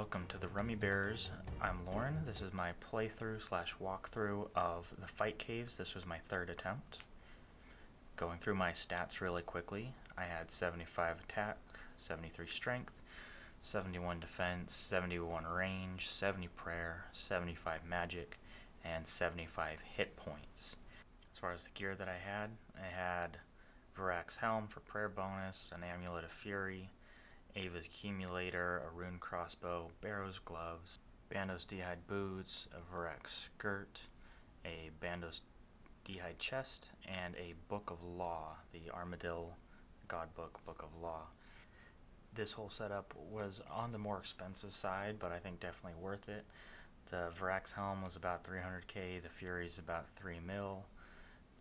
Welcome to the Rummy Bears. I'm Lauren. This is my playthrough slash walkthrough of the fight caves. This was my third attempt. Going through my stats really quickly, I had 75 attack, 73 strength, 71 defense, 71 range, 70 prayer, 75 magic, and 75 hit points. As far as the gear that I had Varak's helm for prayer bonus, an amulet of fury, Ava's accumulator, a rune crossbow, Barrow's gloves, Bandos d'hide boots, a Varak's skirt, a Bandos d'hide chest, and a book of law, the Armadillo God Book of Law. This whole setup was on the more expensive side, but I think definitely worth it. The Varak's helm was about 300k, the Fury's about 3 mil,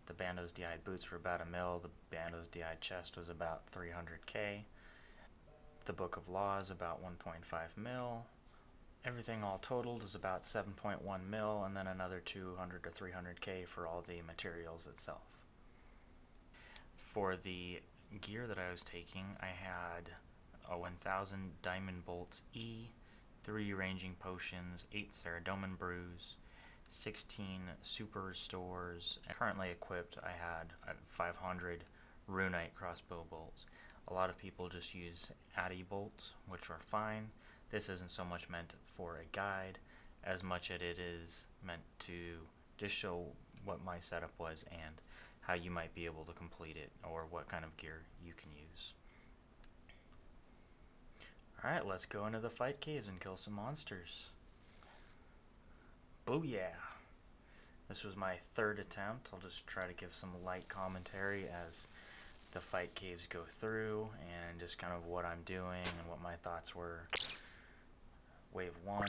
the Bandos d'hide boots were about 1 mil, the Bandos d'hide chest was about 300k. The Book of Law is about 1.5 mil. Everything all totaled is about 7.1 mil, and then another 200 to 300k for all the materials itself. For the gear that I was taking, I had a 1000 Diamond Bolts E, 3 Ranging Potions, 8 Ceradomin Brews, 16 Super Restores. Currently equipped, I had 500 Runite Crossbow Bolts. A lot of people just use Addy bolts, which are fine. This isn't so much meant for a guide as much as it is meant to just show what my setup was and how you might be able to complete it or what kind of gear you can use. Alright, let's go into the fight caves and kill some monsters. Booyah! This was my third attempt. I'll just try to give some light commentary as the fight caves go through and just kind of what I'm doing and what my thoughts were. Wave 1,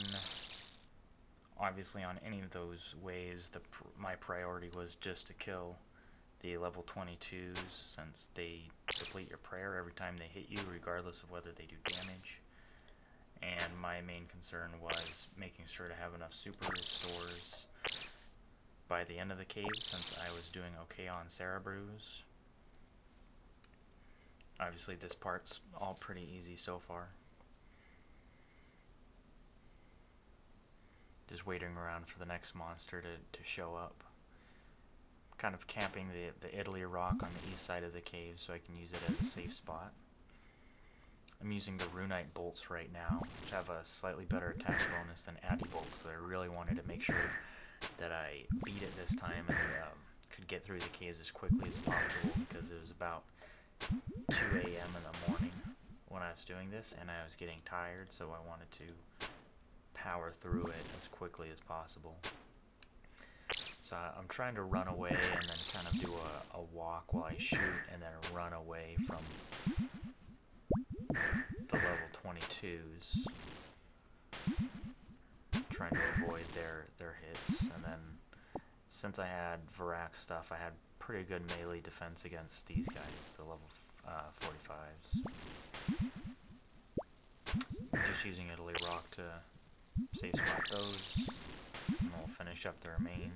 obviously on any of those waves my priority was just to kill the level 22s, since they deplete your prayer every time they hit you regardless of whether they do damage. And my main concern was making sure to have enough super restores by the end of the cave, since I was doing okay on Cerebrews. Obviously this part's all pretty easy so far. Just waiting around for the next monster to show up. Kind of camping the Italy rock on the east side of the cave so I can use it as a safe spot. I'm using the Runite bolts right now, which have a slightly better attack bonus than Addy bolts, but I really wanted to make sure that I beat it this time and could get through the caves as quickly as possible, because it was about 2 a.m. in the morning when I was doing this, and I was getting tired, so I wanted to power through it as quickly as possible. So I'm trying to run away and then kind of do a walk while I shoot, and then run away from the level 22s, trying to avoid their hits. And then since I had Varak stuff, I had pretty good melee defense against these guys, the level 45s. Just using Italy Rock to safe spot those, and we'll finish up the remains.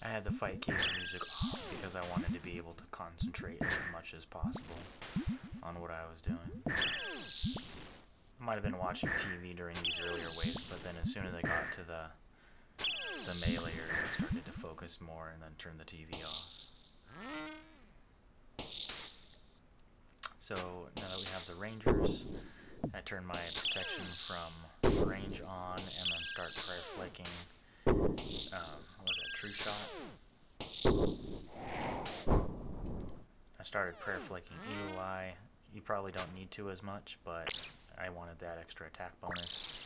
I had the fight cave music off because I wanted to be able to concentrate as much as possible on what I was doing. I might have been watching TV during these earlier waves, but then as soon as I got to the meleeers, I started to focus more and then turn the TV off. So now that we have the rangers, I turn my protection from range on and then start prayer flaking. What was that, True Shot? I started prayer flaking Eagle Eye. You probably don't need to as much, but I wanted that extra attack bonus.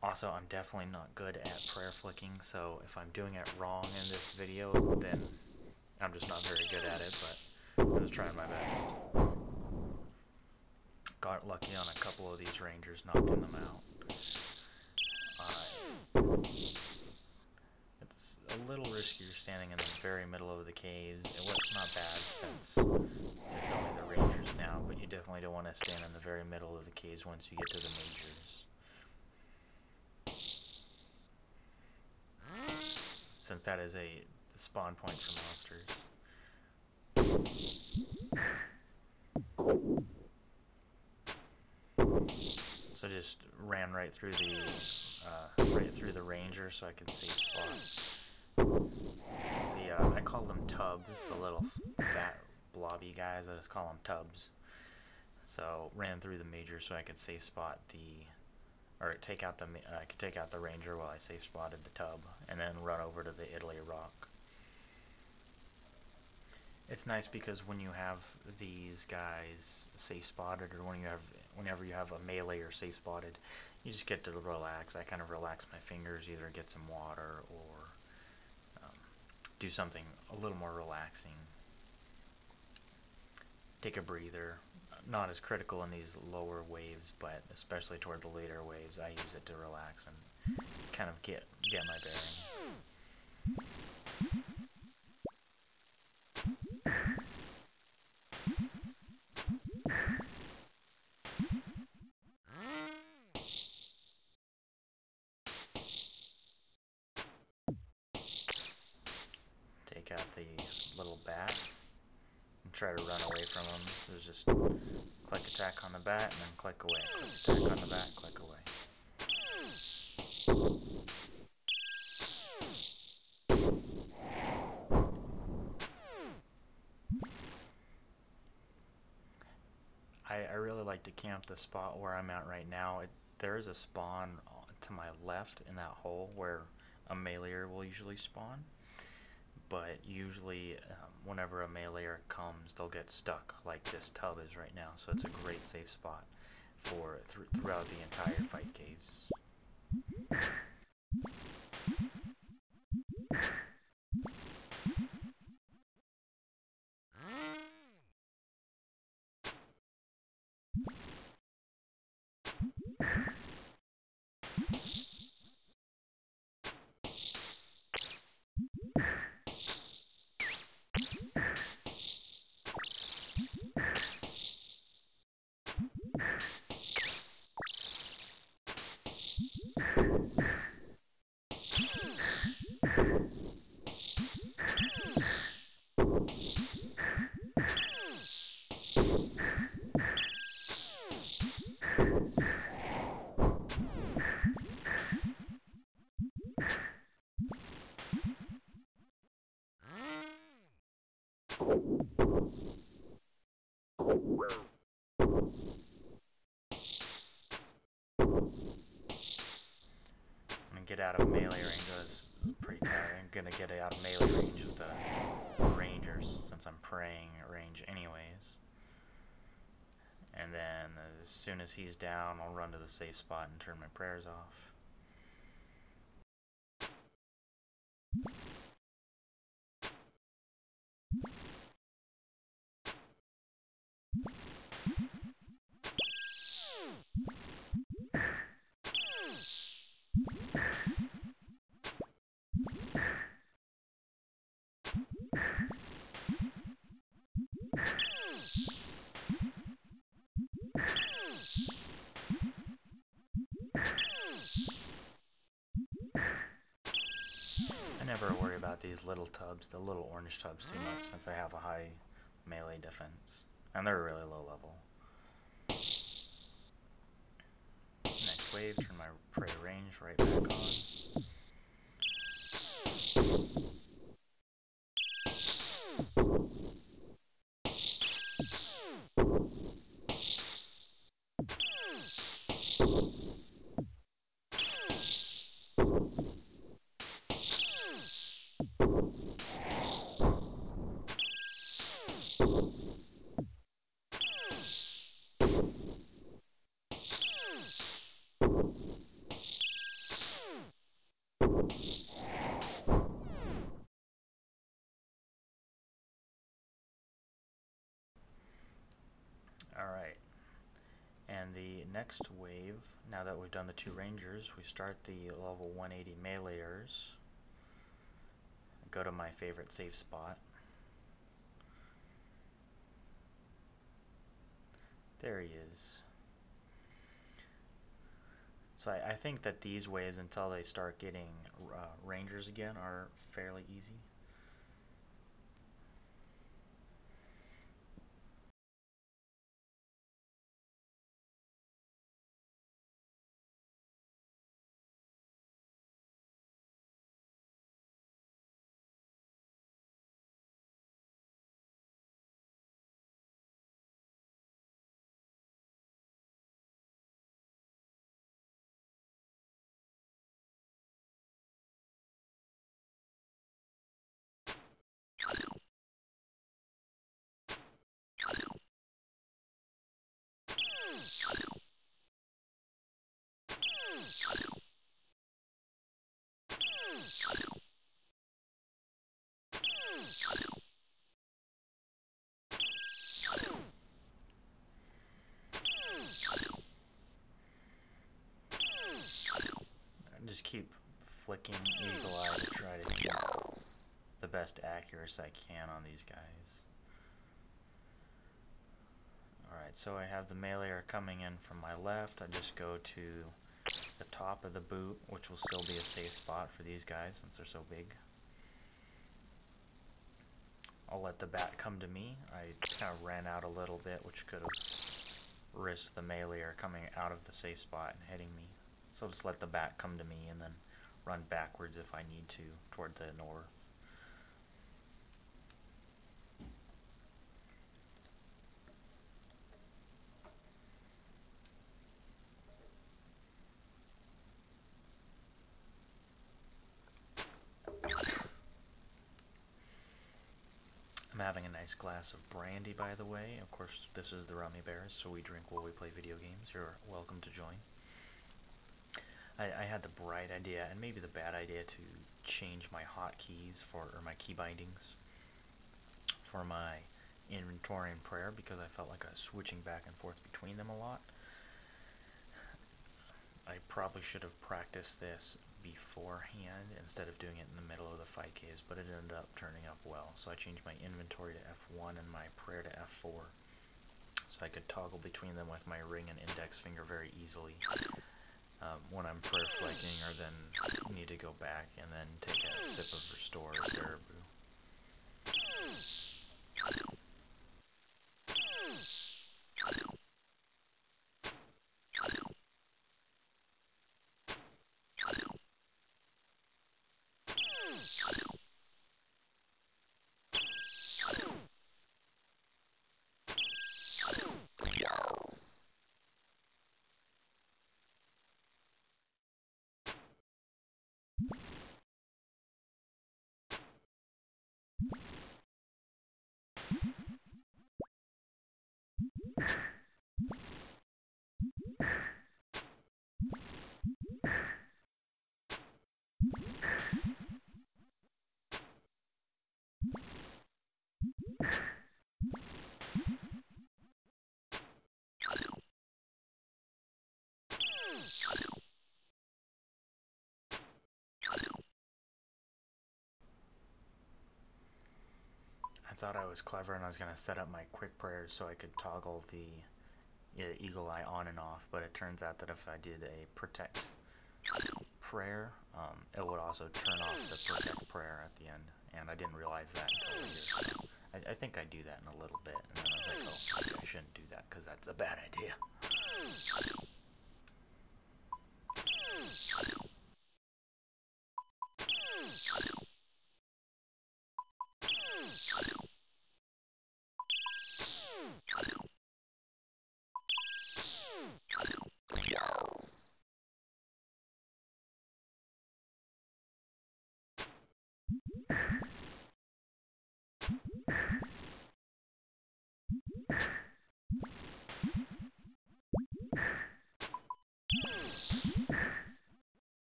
Also, I'm definitely not good at prayer flicking, so if I'm doing it wrong in this video, then I'm just not very good at it, but I'm just trying my best. Got lucky on a couple of these rangers, knocking them out. It's a little riskier standing in the very middle of the caves. Well, it's not bad since it's only the rangers now, but you definitely don't want to stand in the very middle of the caves once you get to the majors. Since that is the spawn point for monsters. So just ran right through the ranger so I could save spot. I call them tubs, the little fat blobby guys. I just call them tubs. So ran through the major so I could save spot I could take out the ranger while I safe spotted the tub, and then run over to the Italy rock. It's nice because when you have these guys safe spotted, or whenever you have a melee or safe spotted, you just get to relax. I kind of relax my fingers, either get some water or do something a little more relaxing. Take a breather. Not as critical in these lower waves, but especially toward the later waves, I use it to relax and kind of get my bearing. Take out the little bat and try to run away from him. There's just click attack on the bat and then click away. Click attack on the bat, click away. I really like to camp the spot where I'm at right now. There is a spawn to my left in that hole where a meleeer will usually spawn. But usually whenever a meleeer comes, they'll get stuck like this tub is right now. So it's a great safe spot for throughout the entire fight caves. Get out of melee range. That's pretty tired. I'm gonna get out of melee range of the rangers since I'm praying range anyways. And then as soon as he's down, I'll run to the safe spot and turn my prayers off. I never worry about these little tubs, the little orange tubs, too much since I have a high melee defense. And they're really low level. Next wave, turn my prey range right back on. Alright, and the next wave, now that we've done the 2 rangers, we start the level 180 meleeers. Go to my favorite safe spot. There he is. So I think that these waves, until they start getting rangers again, are fairly easy. Just keep flicking Eagle Eye to try to get the best accuracy I can on these guys. Alright, so I have the meleeer coming in from my left. I just go to the top of the boot, which will still be a safe spot for these guys since they're so big. I'll let the bat come to me. I kind of ran out a little bit, which could have risked the meleeer coming out of the safe spot and hitting me. So I'll just let the bat come to me and then run backwards if I need to toward the north. I'm having a nice glass of brandy, by the way. Of course, this is the Rummy Bears, so we drink while we play video games. You're welcome to join. I had the bright idea, and maybe the bad idea, to change my hotkeys or my key bindings for my inventory and prayer, because I felt like I was switching back and forth between them a lot. I probably should have practiced this beforehand instead of doing it in the middle of the fight caves, but it ended up turning up well. So I changed my inventory to F1 and my prayer to F4, so I could toggle between them with my ring and index finger very easily when I'm prayer flanking, or then need to go back and then take a sip of Restore or Caribou. I thought I was clever and I was going to set up my quick prayers so I could toggle the Eagle Eye on and off, but it turns out that if I did a protect prayer, it would also turn off the protect prayer at the end, and I didn't realize that until later. So I think I do that in a little bit, and then I was like, oh, maybe I shouldn't do that because that's a bad idea.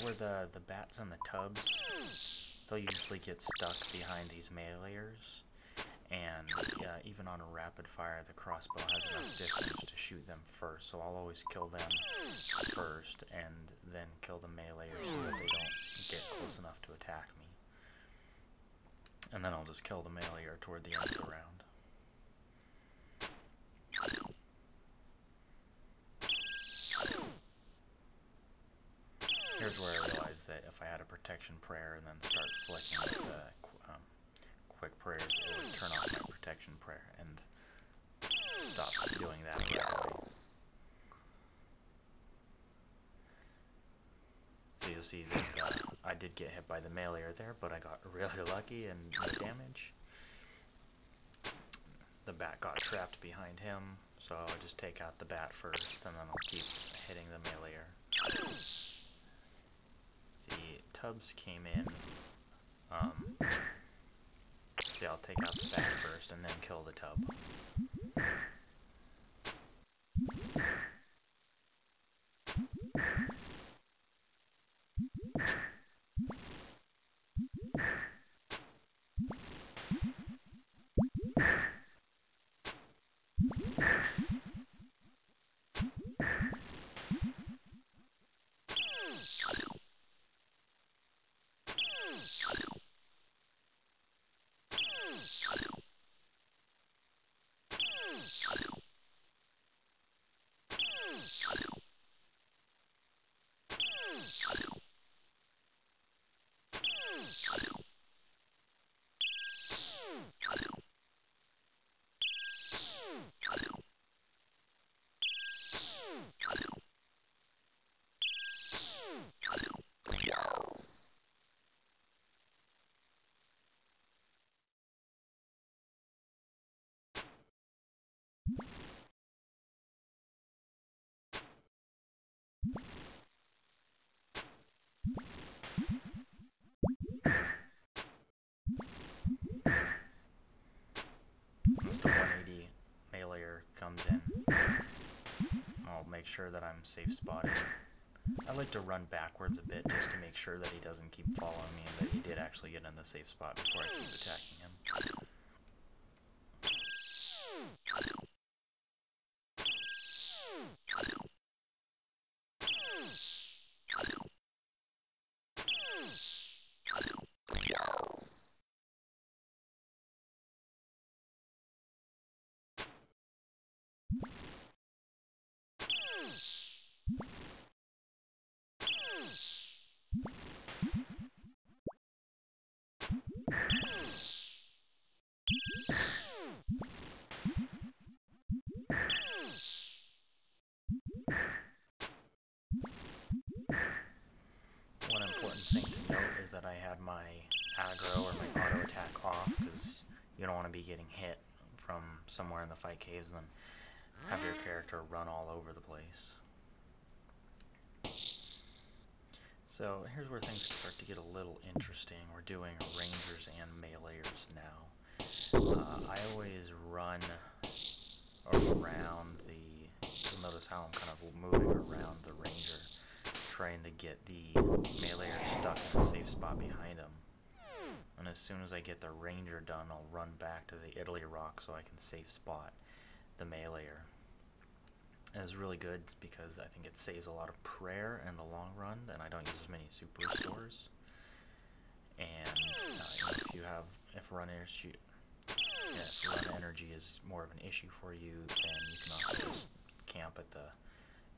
where the bats and the tubs, they'll usually get stuck behind these meleeers, and even on a rapid fire, the crossbow has enough distance to shoot them first, so I'll always kill them first, and then kill the meleeers so that they don't get close enough to attack me. And then I'll just kill the meleeer toward the end of the round. Here's where I realized that if I had a protection prayer and then start flicking with the quick prayers, it would turn off my protection prayer and stop doing that right away. So you'll see that I did get hit by the meleeer there, but I got really lucky and no damage. The bat got trapped behind him, so I'll just take out the bat first, and then I'll keep hitting the meleeer. The tubs came in. See, I'll take out the bat first and then kill the tub. Once the 180 meleeer comes in, I'll make sure that I'm safe spotted. I like to run backwards a bit just to make sure that he doesn't keep following me and that he did actually get in the safe spot before I keep attacking him. One important thing to note is that I had my aggro or my auto attack off, because you don't want to be getting hit from somewhere in the fight caves and then have your character run all over the place. So here's where things start to get a little interesting. We're doing rangers and meleeers now. I always run around you'll notice how I'm kind of moving around the ranger, trying to get the meleeer stuck in a safe spot behind him. And as soon as I get the ranger done, I'll run back to the Italy rock so I can safe spot the meleeer. And it's really good because I think it saves a lot of prayer in the long run, and I don't use as many super restores. And if run energy is more of an issue for you, then you can also just camp at the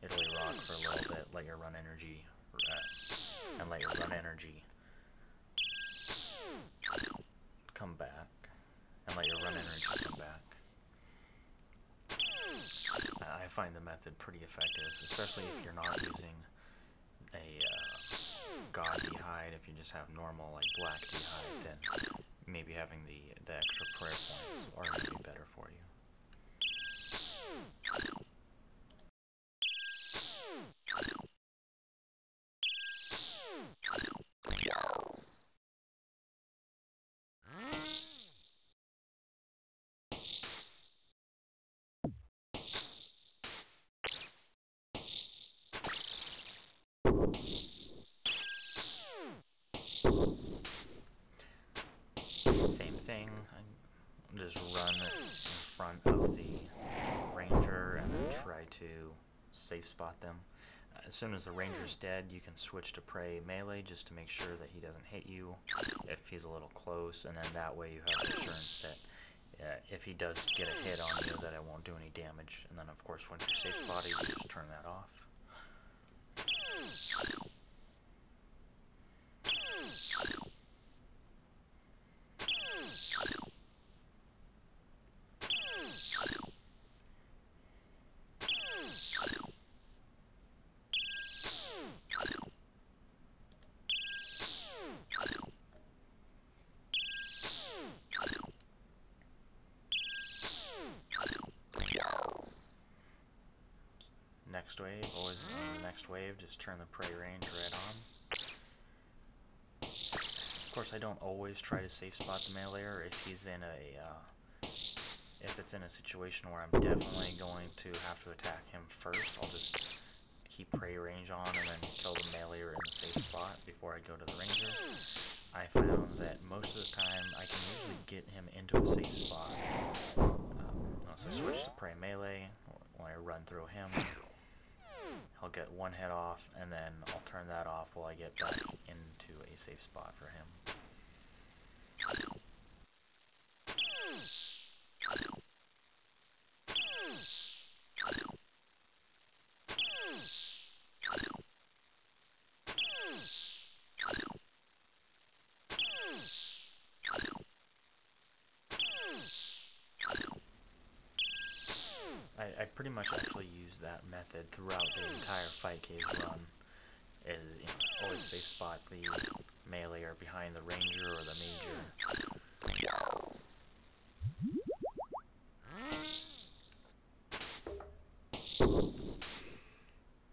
Italy rock for a little bit, let your run energy come back, I find the method pretty effective, especially if you're not using a god d'hide. If you just have normal like black d'hide, then maybe having the extra prayer points are going to be better for you. safe spot them. As soon as the ranger's dead, you can switch to prey melee just to make sure that he doesn't hit you if he's a little close, and then that way you have assurance that if he does get a hit on you, that it won't do any damage. And then, of course, once you're safe spotted, you just turn that off. Next wave, always on the next wave, just turn the prey range right on. Of course, I don't always try to safe spot the meleeer. If it's in a situation where I'm definitely going to have to attack him first, I'll just keep prey range on and then kill the meleeer in the safe spot before I go to the ranger. I found that most of the time I can usually get him into a safe spot. So I switch to prey melee when I run through him. I'll get one hit off, and then I'll turn that off while I get back into a safe spot for him. I pretty much actually use that method throughout the entire Fight Caves run. Always safe spot the meleeer behind the ranger or the major.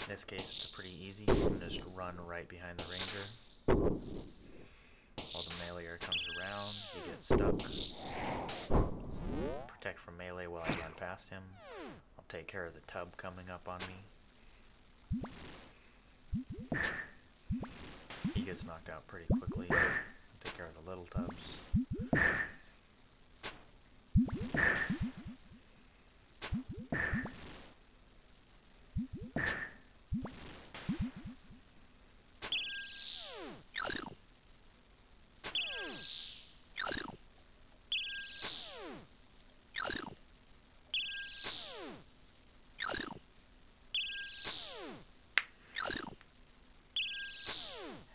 In this case, it's pretty easy. You can just run right behind the ranger. While the meleeer comes around, you get stuck. Protect from melee while I run past him. I'll take care of the tub coming up on me. He gets knocked out pretty quickly. I'll take care of the little tubs.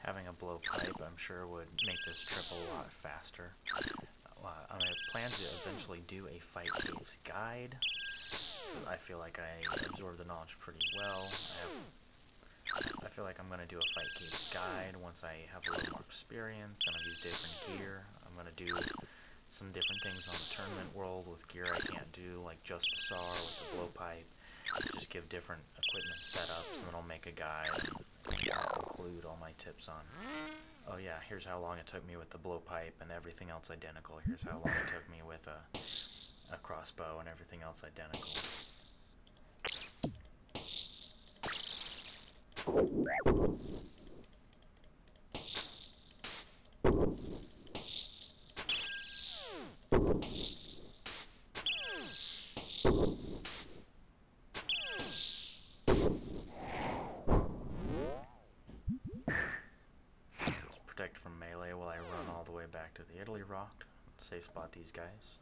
Having a blowpipe, I'm sure, would make this trip a lot faster. I plan to eventually do a Fight Caves guide. I feel like I absorbed the knowledge pretty well. I feel like I'm going to do a Fight Caves guide once I have a little more experience and I've used different gear. I'm going to do some different things on the tournament world with gear I can't do, like just the SAR with the blowpipe. Just give different equipment setups, and then I'll make a guide and include all my tips on. Oh yeah, here's how long it took me with the blowpipe and everything else identical. Here's how long it took me with a crossbow and everything else identical. Protect from melee while I run all the way back to the Italy Rock. Safe spot these guys.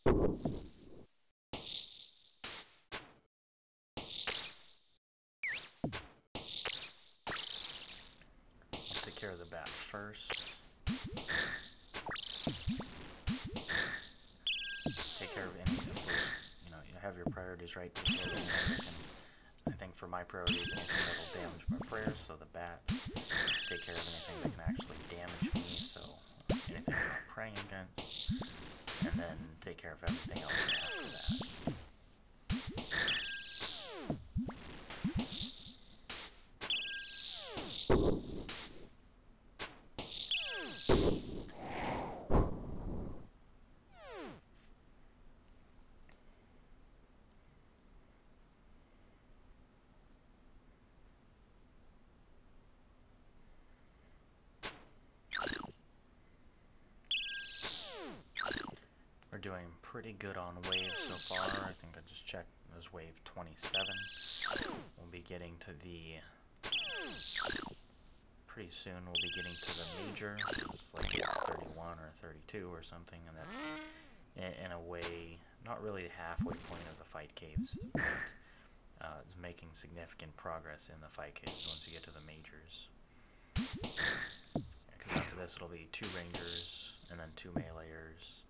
I'll take care of the bats first. Take care of any of those, you have your priorities right. Take care of anything that can, I think for my priorities, anything that will damage my prayers, so the bats. Take care of anything that can actually damage me, so anything I'm not praying against. And then take care of everything else after that. We're doing pretty good on waves so far. I think I just checked, it was wave 27. We'll be getting to the, pretty soon we'll be getting to the major, it's like wave 31 or 32 or something, and that's in a way, not really the halfway point of the fight caves, but it's making significant progress in the fight caves once you get to the majors. Because after this it'll be 2 rangers, and then 2 meleeers.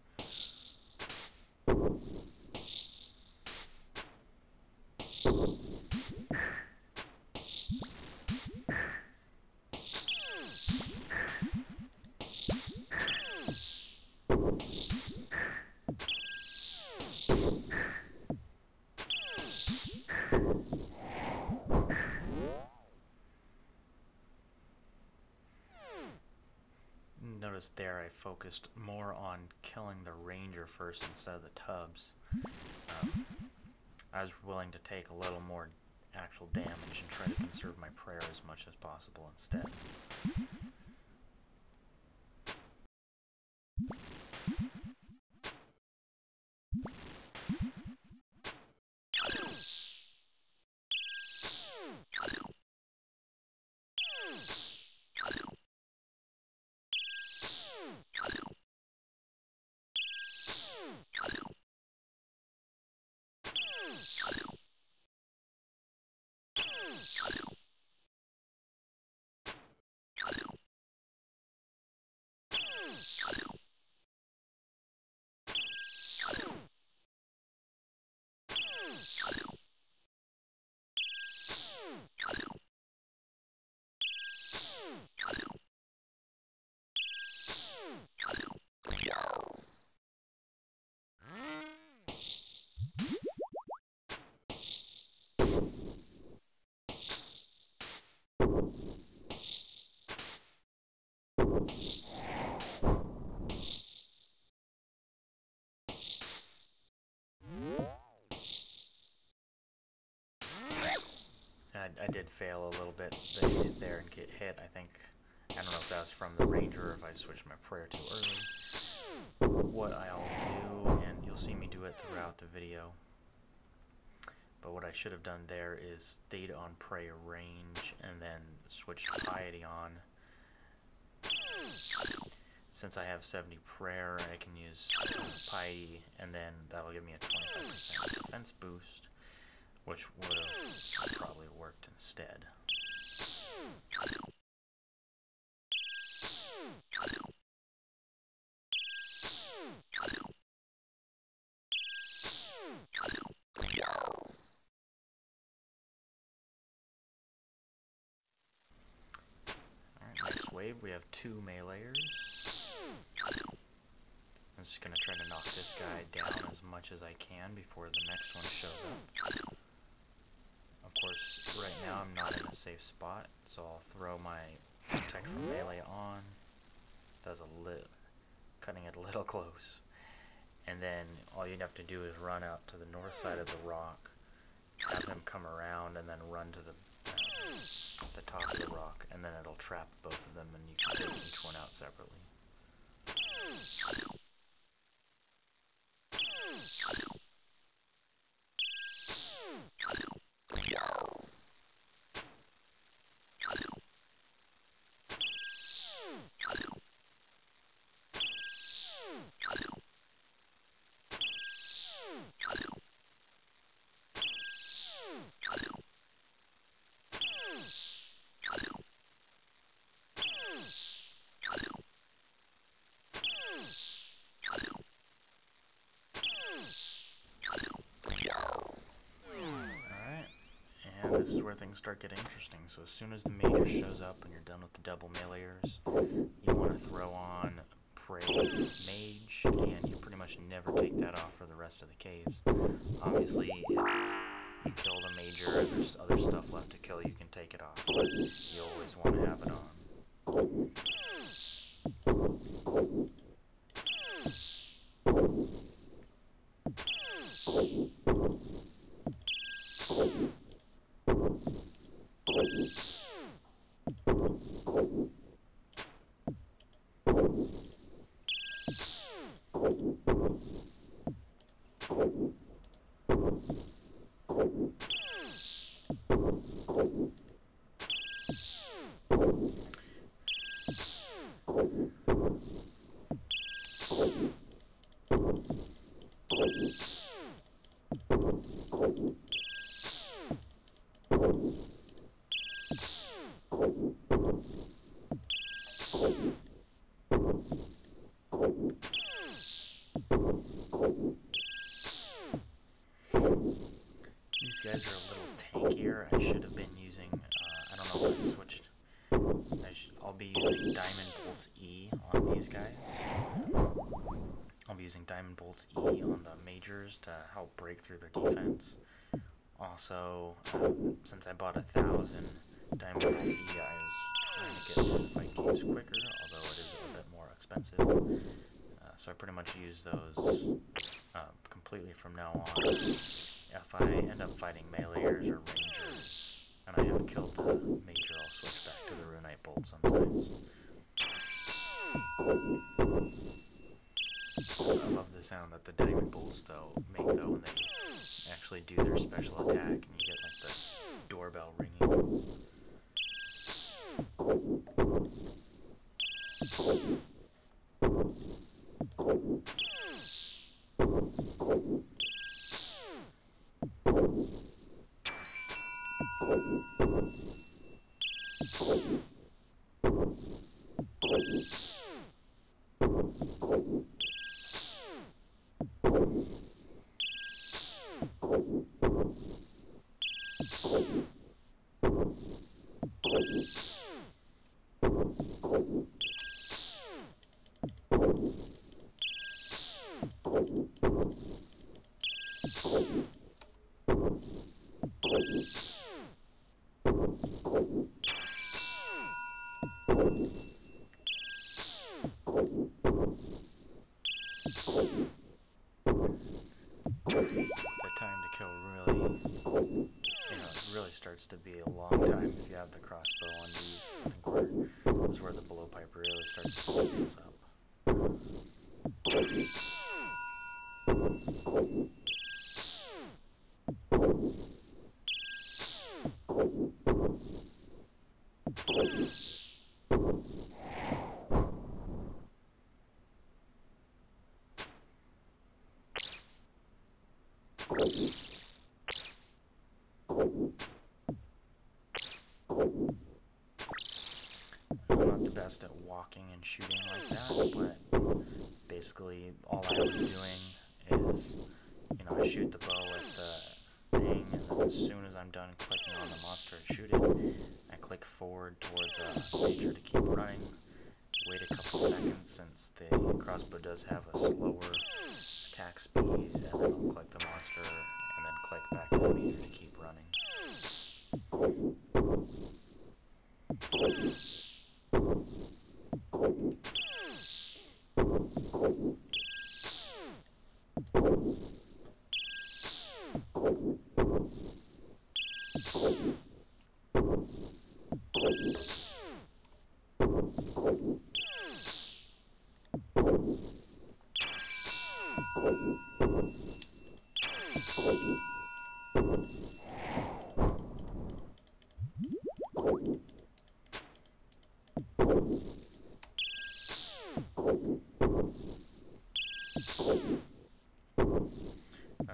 Notice there I focused more on killing the ranger first instead of the tubs. I was willing to take a little more actual damage and try to conserve my prayer as much as possible instead. I did fail a little bit there and get hit. I don't know if that was from the ranger or if I switched my prayer too early. What I'll do, and you'll see me do it throughout the video, but what I should have done there is stayed on prayer range and then switched piety on. Since I have 70 prayer, I can use piety, and then that'll give me a 25% defense boost, which would have probably worked instead. Alright, next wave we have 2 meleeers. I'm just going to try to knock this guy down as much as I can before the next one shows up. Of course, right now I'm not in a safe spot, so I'll throw my protect from melee on. Does cutting it a little close. And then all you'd have to do is run out to the north side of the rock, have them come around, and then run to the top of the rock, and then it'll trap both of them, and you can take each one out separately. and this is where things start getting interesting. So as soon as the major shows up and you're done with the double meleers, you want to throw on Prey Mage, and you pretty much never take that off for the rest of the caves. Obviously, if you kill the major and there's other stuff left to kill, you can take it off, but you always want to have it on. These guys are a little tankier. I should have been using, I don't know if I switched. I'll be using Diamond Bolts E on these guys. I'll be using Diamond Bolts E on the majors to help break through their defense. Also, since I bought 1,000 Diamond Bolts E, I was trying to get through the fight caves quicker, although it is a bit more expensive. So I pretty much use those completely from now on. If I end up fighting meleers or rangers and I haven't killed the major, I'll switch back to the Runite Bolt sometimes. I love the sound that the Diamond Bolts make though when they actually do their special attack and you get like the doorbell ringing. The time to kill really, it really starts to be a long time if you have the crossbow on these. I think this is where the blowpipe really starts to speed things up. I'm not the best at walking and shooting like that, but basically all I was doing is, I shoot the bow at the thing, and then as soon as I'm done clicking on the monster and shoot it, I click forward toward the major to keep running, wait a couple seconds since the crossbow does have a slower attack speed, and then I'll click the monster, and then click back to the major to keep running.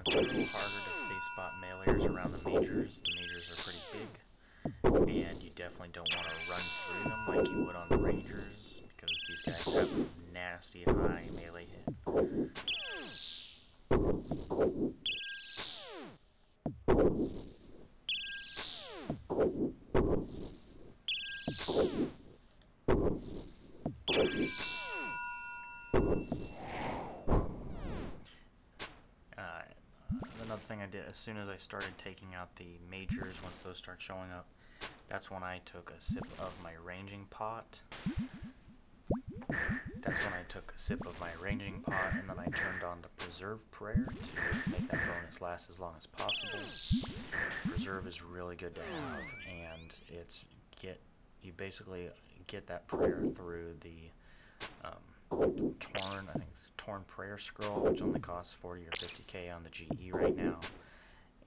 It's a little harder to safe spot meleers around the majors. The majors are pretty big, and you definitely don't want to run through them like you would on the rangers, because these guys have a nasty high melee hit. another thing I did as soon as I started taking out the majors, once those start showing up, that's when I took a sip of my ranging pot. And then I turned on the Preserve Prayer to make that bonus last as long as possible. Preserve is really good to have, and you basically get that prayer through the Torn Prayer Scroll, which only costs 40 or 50k on the GE right now,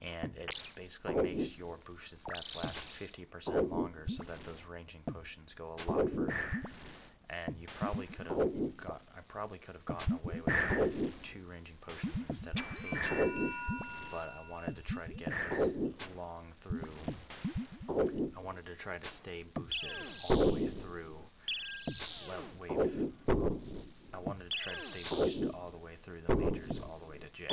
and it basically makes your boosted stats last 50% longer, so that those ranging potions go a lot further. And I probably could have gotten away with 2 ranging potions instead of 3, but I wanted to try to get as long through. I wanted to try to stay boosted all the way through wave. I wanted to try to stay boosted all the way through the majors, all the way to jab.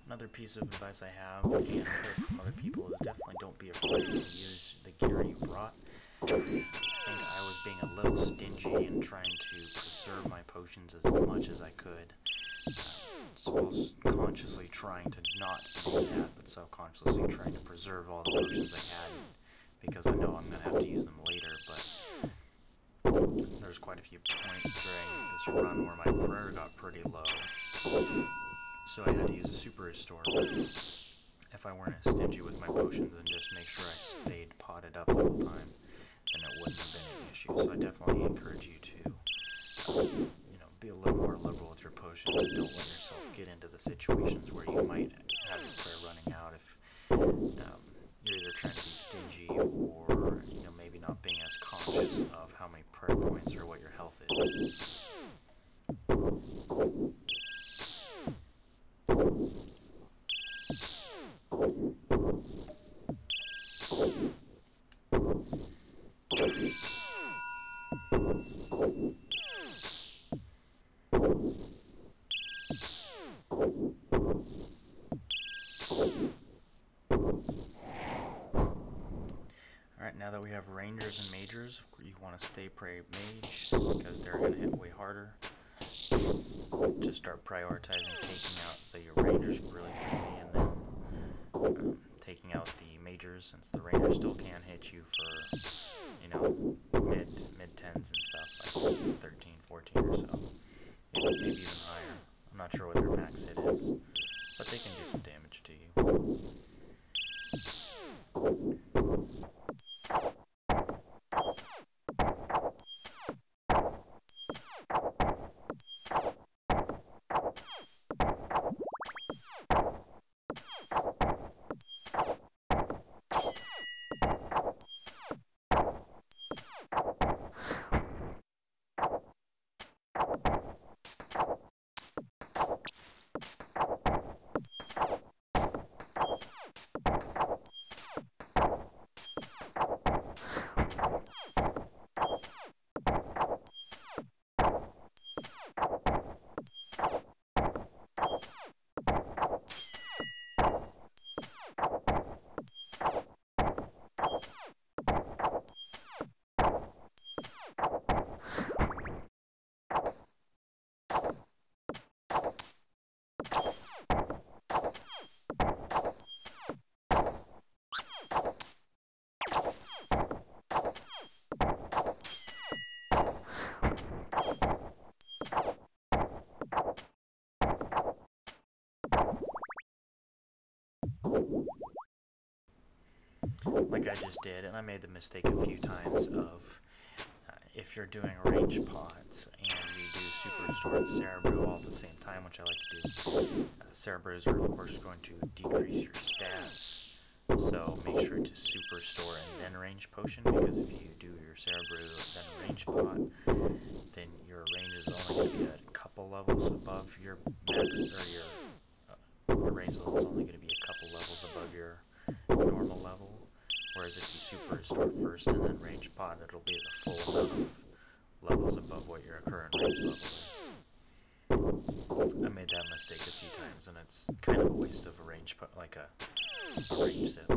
Another piece of advice I have, and heard from other people, is definitely don't be afraid to use the gear you brought. I think I was being a little stingy and trying to preserve my potions as much as I could. Consciously trying to not do that, but subconsciously trying to preserve all the potions I had, because I know I'm going to have to use them later, but there's quite a few points during this run where my prayer got pretty low, so I had to use a super restore. If I weren't as stingy with my potions and just make sure I stayed potted up the whole time, then it wouldn't have been an issue. So I definitely encourage you to, be a little more liberal with your potions, and don't let yourself get into the situations where you might have your prayer running out if you're either trying to be stingy or maybe not being as conscious of how many prayer points or what your health is. Alright, now that we have rangers and majors, you want to stay prey mage, because they're going to hit way harder. Just start prioritizing taking out the rangers really quickly, and then taking out the majors, since the rangers still can hit you for, mid-10s and stuff, like 13, 14 or so. Maybe even higher. I'm not sure what their max hit is, but they can do some damage to you. Like I just did, and I made the mistake a few times of if you're doing range pods and you do Super Restore and Cerebrew all at the same time, which I like to do, Cerebrews are of course going to decrease your stats, so make sure to Super Restore and then Range Potion, because if you do your Cerebrew and then Range Pod, then your range is only going to be a couple levels above your max, or your range level is only going to be a couple levels above your normal level. Whereas if you Super Restore first and then Range Pod, it'll be the full amount of levels above what your current range level is. I made that mistake a few times, and it's kind of a waste of a range, like a range sip.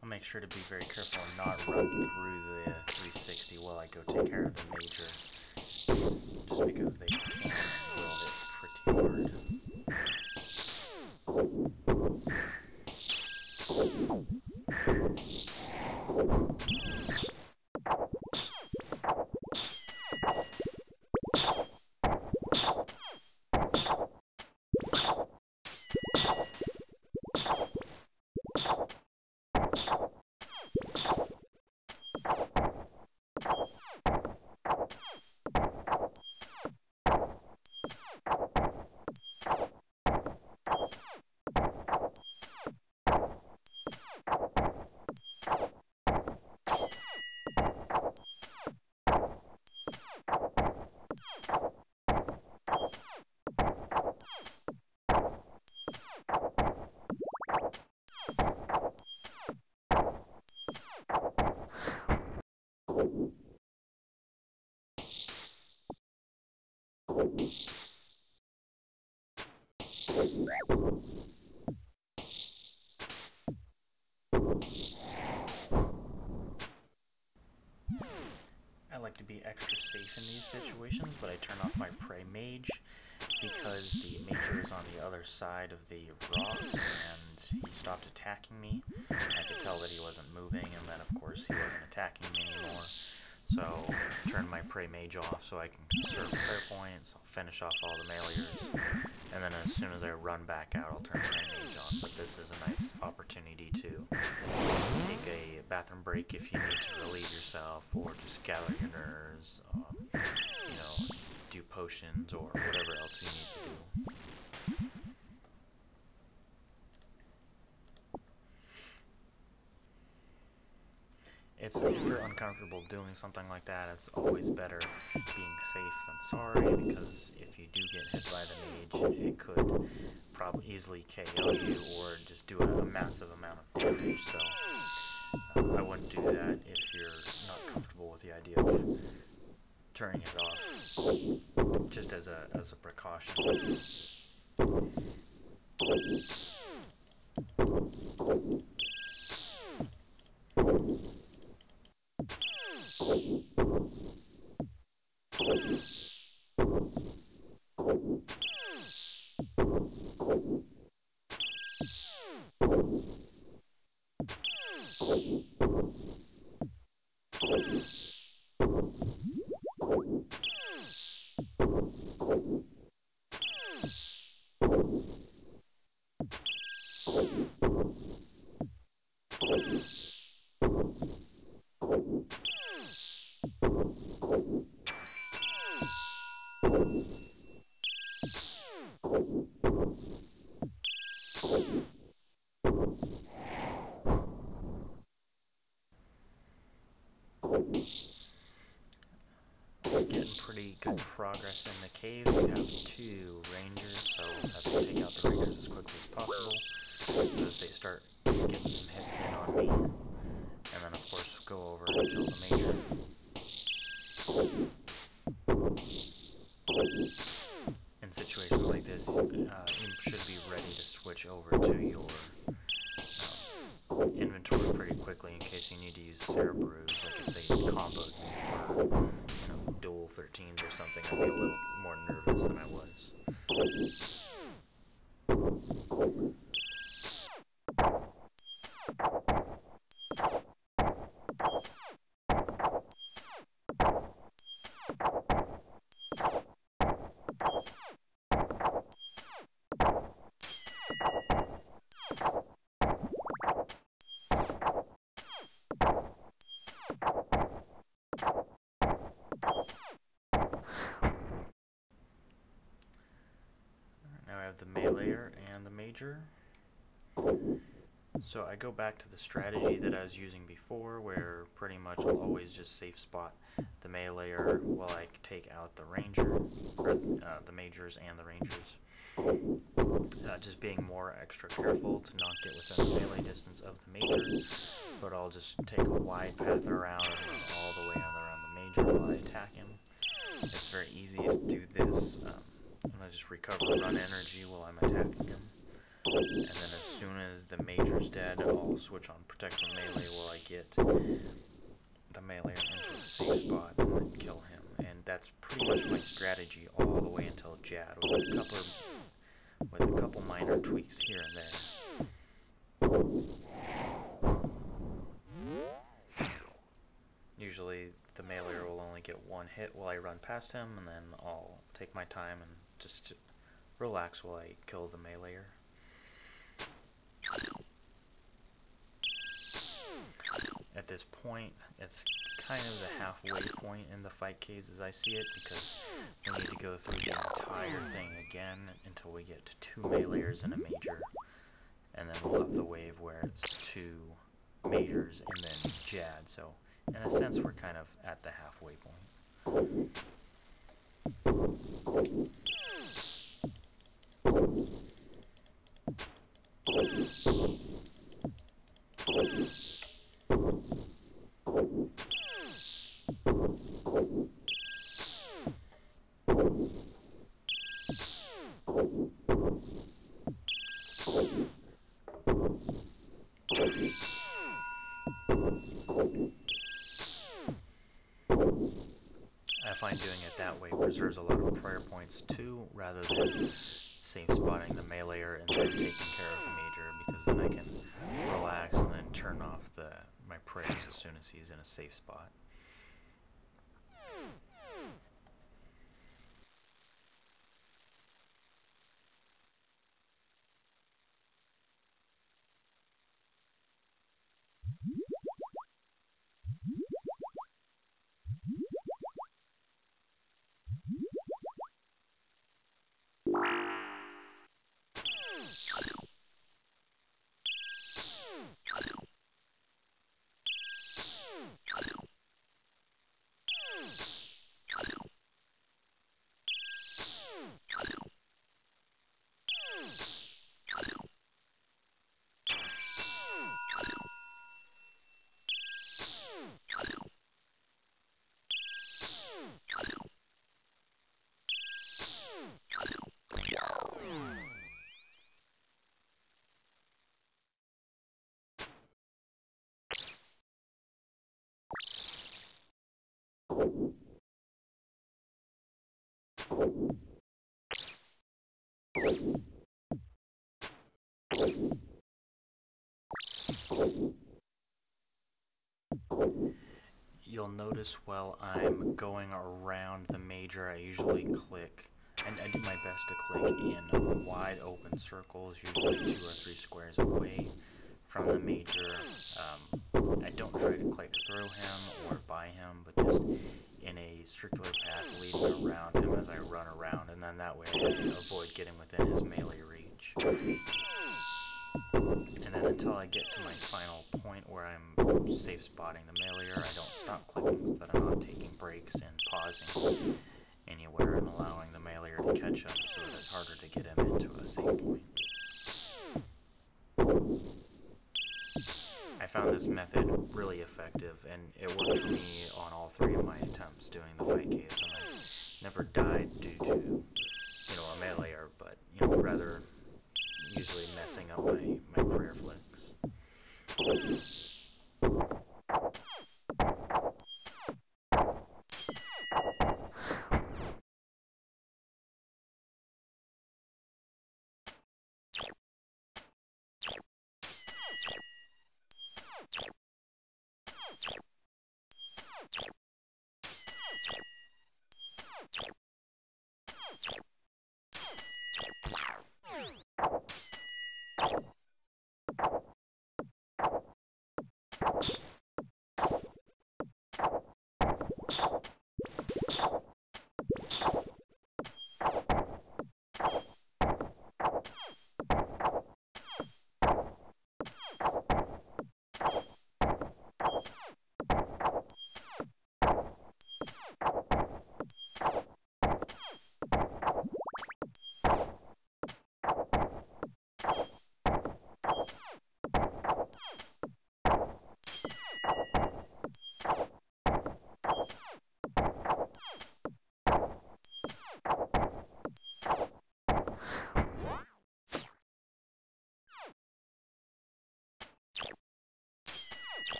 I'll make sure to be very careful and not run through the 360 while I go take care of the major, just because they can and will hit pretty I like to be extra safe in these situations, but I turn off my Prey Mage because the Major is on the other side of the rock, and he stopped attacking me. I could tell that he wasn't moving, and then of course he wasn't attacking me anymore. So I turn my Prey Mage off so I can conserve prayer points, I'll finish off all the Meliors, and then as soon as I run back out, I'll turn Prey Mage on. But this is a nice opportunity to take a bathroom break if you need to relieve yourself, or just gather your nerves, do potions, or whatever else you need to do. if you're uncomfortable doing something like that, it's always better being safe than sorry, because if you do get hit by the mage, it could probably easily KO you or just do a massive amount of damage. So I wouldn't do that if you're not comfortable with the idea of turning it off, just as a precaution. Getting pretty good progress in the cave. We have 2 rangers, so we'll have to take out the rangers as quickly as possible as they start getting some hits in on me. And then of course go over and kill the major. In situations like this, you should be ready to switch over to your inventory pretty quickly in case you need to use Cerebrews. Like if they comboed me for dual 13s or something, I'd be a little more nervous than I was. Now I have the meleeer and the major. So I go back to the strategy that I was using before, where pretty much I'll always just safe spot the meleeer while I take out the ranger, or the majors and the rangers. Just being more extra careful to not get within the melee distance of the major, but I'll just take a wide path around and run all the way around the major while I attack him. It's very easy to do this. I just recover run energy while I'm attacking him. And then as soon as the major's dead, I'll switch on protect from melee while I get the melee into a safe spot and then kill him. And that's pretty much my strategy all the way until Jad, with a couple minor tweaks here and there. Usually the meleeer will only get 1 hit while I run past him, and then I'll take my time and just relax while I kill the meleeer. At this point, it's kind of the halfway point in the fight caves as I see it, because we need to go through the entire thing again until we get to 2 meleeers and a major, and then we'll have the wave where it's 2 majors and then Jad. So in a sense, we're kind of at the halfway point. I find doing it that way preserves a lot of prayer points too, rather than safe spotting the meleeer and then taking care of the major, because then I can relax and then turn off my prayers as soon as he's in a safe spot. You'll notice while I'm going around the major, I usually click, and I do my best to click in wide open circles, usually 2 or 3 squares away from the major. I don't try to click through him or by him, but just in a circular path leading around him as I run around, and then that way I avoid getting within his melee reach. And then until I get to my final point where I'm safe spotting the meleeer, I don't stop clicking so that I'm not taking breaks and pausing anywhere and allowing the meleeer to catch up so that it's harder to get him into a safe point. I found this method really effective, and it worked for me on all 3 of my attempts doing the fight caves, and I never died due to, a meleeer, but, rather usually messing up my prayer flicks.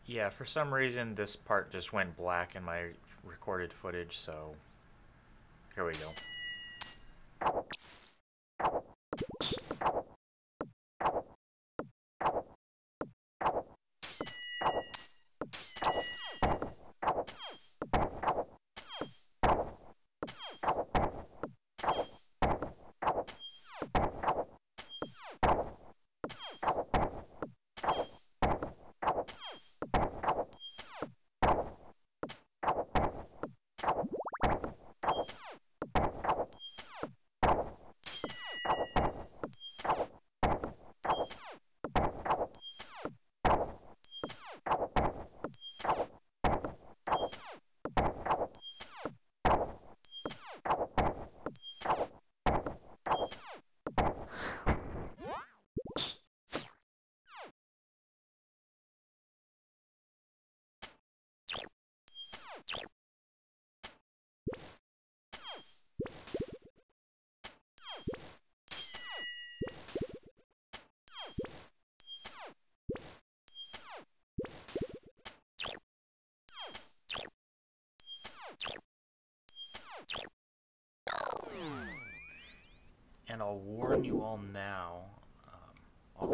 Yeah, for some reason this part just went black in my recorded footage, so here we go. And I'll warn you all now, I'm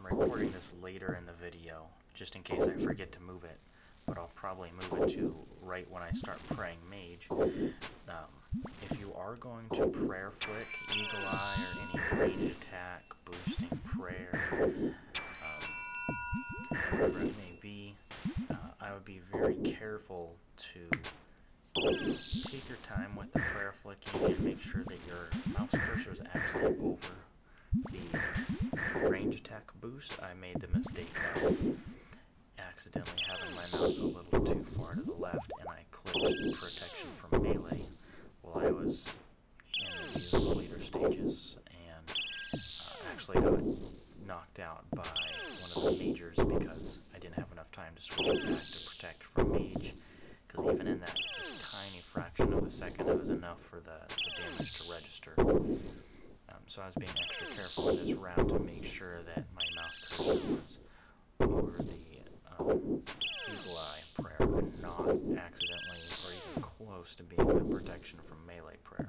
recording this later in the video, just in case I forget to move it, but I'll probably move it to right when I start praying mage. If you are going to prayer flick, eagle eye, or any range attack, boosting prayer, whatever it may be, I would be very careful to take your time with the prayer flicking and make sure that your mouse cursor is actually over the range attack boost. I made the mistake of accidentally having my mouse a little too far to the left, and I clicked protection from melee while I was in these later stages, and actually got knocked out by one of the majors because I didn't have enough time to switch it back to protect from mage, because even in that just tiny fraction of a second, it was enough for the damage to register. So so I was being extra careful with this round to make sure that my mouse cursor was over the Eagle Eye prayer and not accidentally or even close to being the protection from melee prayer.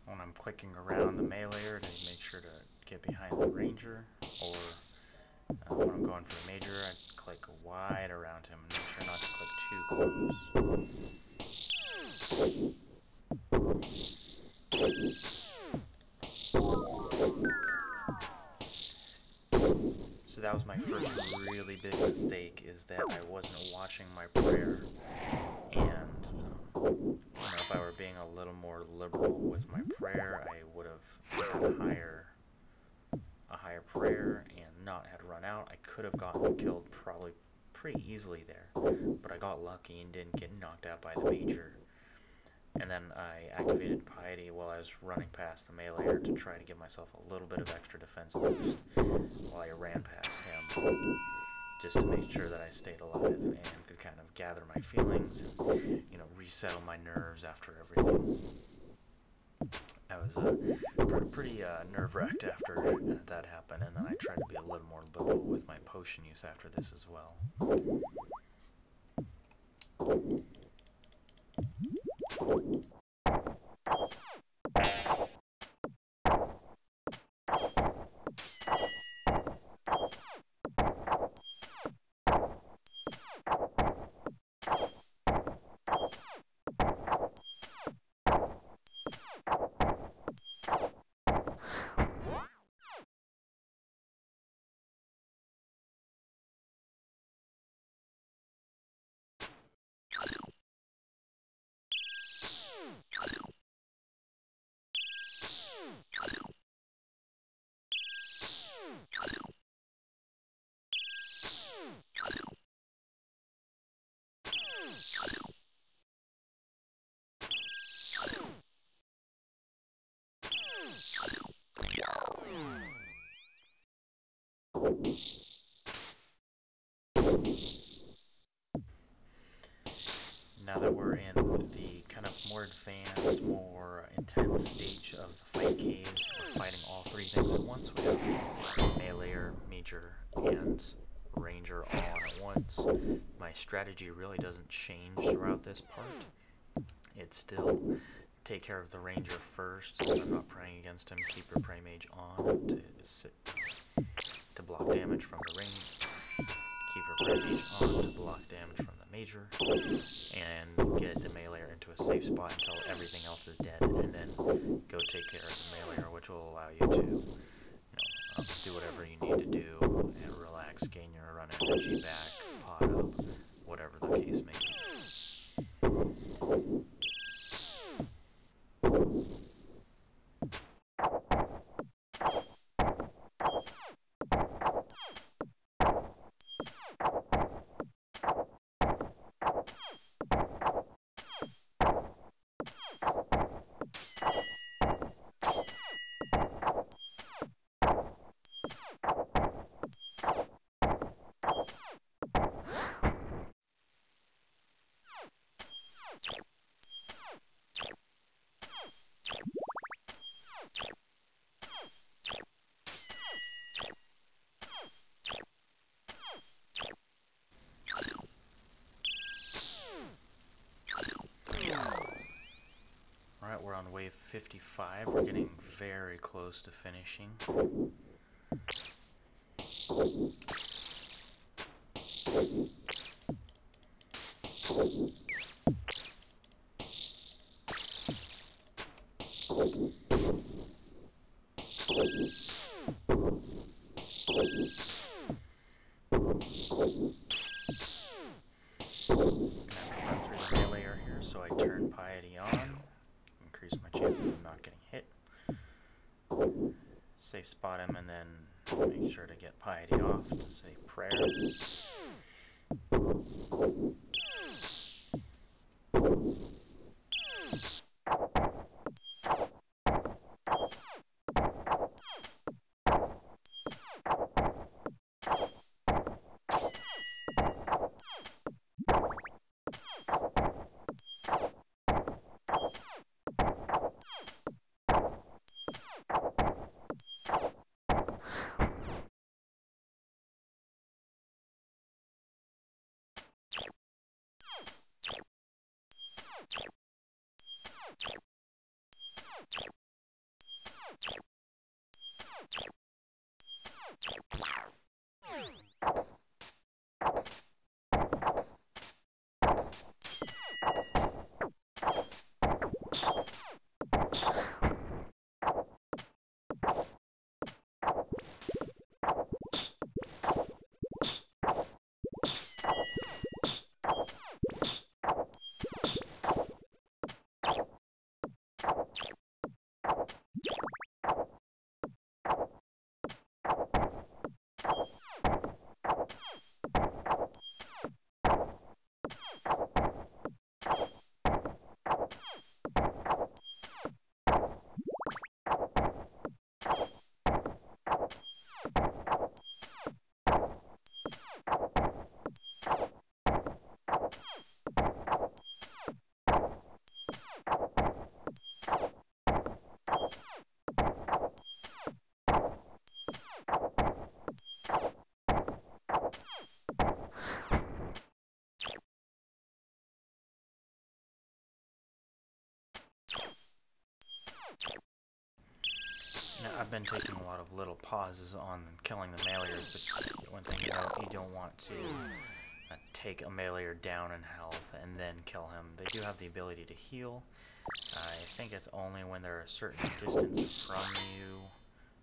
When I'm clicking around the meleeer to make sure to get behind the ranger, or when I'm going for the major, I click wide around him and make sure not to click too close. So that was my first really big mistake, is that I wasn't watching my prayer, and if I were being a little more liberal with my prayer, I would have had a higher prayer and not had run out. I could have gotten killed probably pretty easily there, but I got lucky and didn't get knocked out by the major. And then I activated Piety while I was running past the meleeer to try to give myself a little bit of extra defense boost while I ran past him, just to make sure that I stayed alive and could kind of gather my feelings and, resettle my nerves after everything. I was pretty nerve-wracked after that happened, and then I tried to be a little more liberal with my potion use after this as well. Now that we're in the kind of more advanced, more intense stage of the fight caves, we're fighting all three things at once. We have meleeer, major, and ranger all on at once. My strategy really doesn't change throughout this part. It's still take care of the ranger first, since I'm not praying against him. Keep your prey mage on to block damage from the range. Keep your prey mage on to block damage from the major, and get the meleeer into a safe spot until everything else is dead, and then go take care of the meleeer, which will allow you to do whatever you need to do and relax, gain your run energy back, pot up, whatever the case may be. Alright, we're on wave 55. We're getting very close to finishing. So I turn piety on, increase my chances of not getting hit. Safe spot him and then make sure to get piety off to say prayer. Now, I've been taking a lot of little pauses on killing the maliers, but one thing you don't want to take a malier down in health and then kill him. They do have the ability to heal. I think it's only when they're a certain distance from you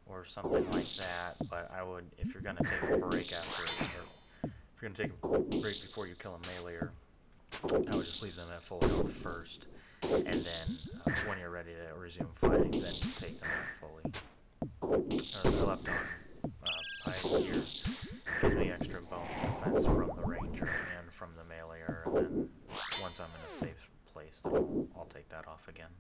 or something like that, but I would, if you're going to take a break after, or if you're going to take a break before you kill a malier, I would just leave them at full health first, and then when you're ready to resume fighting, then take them out fully. I left on piety here. Gives me extra bone defense from the ranger and from the malier, and then once I'm in a safe place, then I'll take that off again.